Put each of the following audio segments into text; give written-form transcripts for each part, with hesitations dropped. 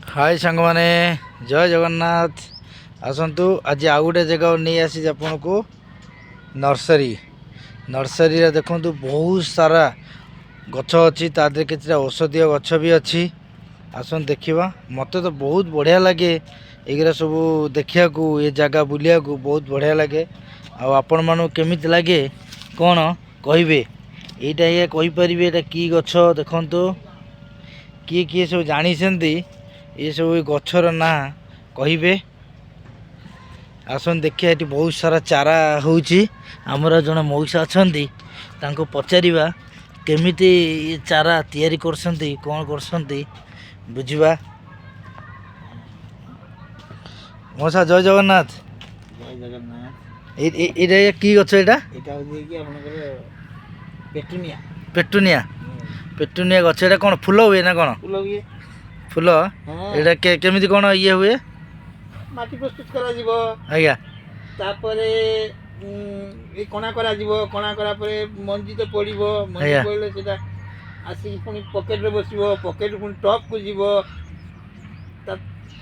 हाय सांग माने जय जगन्नाथ। आसतु आज आउ गोटे जगह नहीं आसी आपन को नर्सरी नर्सरी देखु बहुत सारा गछ अच्छी तादे कि औषधीय गछ भी अच्छी। आसन देखा मत तो बहुत बढ़िया लगे एगरा सब देखा ये जगह बुलिया बहुत बढ़िया लगे। आपण मानू केमी लगे कौन कहे यहाँ ये कहीपर ये कि गछ देखु किए किए सब जानी ये सब गचर ना कहे। आसन देखिए ये बहुत सारा चारा होची आमर जड़े मौसा अच्छा पचारा केमिति ये चारा तैयारी करसंती कौन करसंती बुझा। मौसा जय जगन्नाथ। जय जगन्नाथ। ये कि गछ यहाँ पेटुनिया पेटुनिया पेटुनिया गछ यहाँ कौन फूल हुए ना कौन फूल हुए फूल यहाँ केमिति कौन ये हुए माटी प्रस्तुत करा जीवो आज्ञा तापरे ए कणा करा जीवो कणा करा परे मंजी तो पड़िबो मंजी पड़ले सेटा आसी पुनी पॉकेट रे बसिबो पॉकेट पुनी टॉप को जीवो ता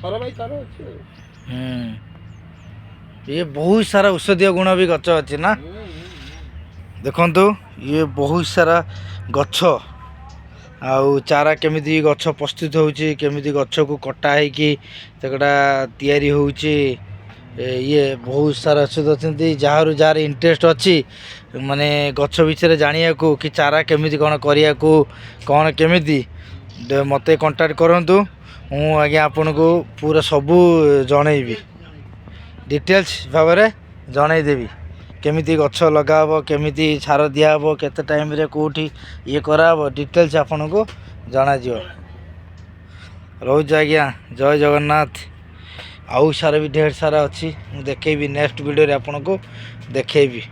फर भाई तारो अछि। ये बहुत सारा औषधीय गुण भी गछ अछि ना देखंतु ये बहुत सारा गछ आउ चारा केमिति गछ प्रस्तुत होउची केमिति गछ को कटा है कि तकड़ा तयारी होउची। ये बहुत सारा औषध अच्छी जार जार इंटरेस्ट अच्छी माने गछ विषय जानिया को कि चारा केमिति कौन करिया को कौन केमिति मते कांटेक्ट करंतु मु आज्ञा आपन को पूरा सबू जनइबी डिटेल्स भाव में जनईदेवी केमिति गछ लगाब केमिति सार दिहब केते टाइम रे कोठी ये कराब डिटेल्स आपन को जना जियो। रोज आज्ञा जय जगन्नाथ। आउ सारा भी ढेर सारा अच्छी मुझे देखेबी नेक्स्ट वीडियो रे आपन को देखेबी।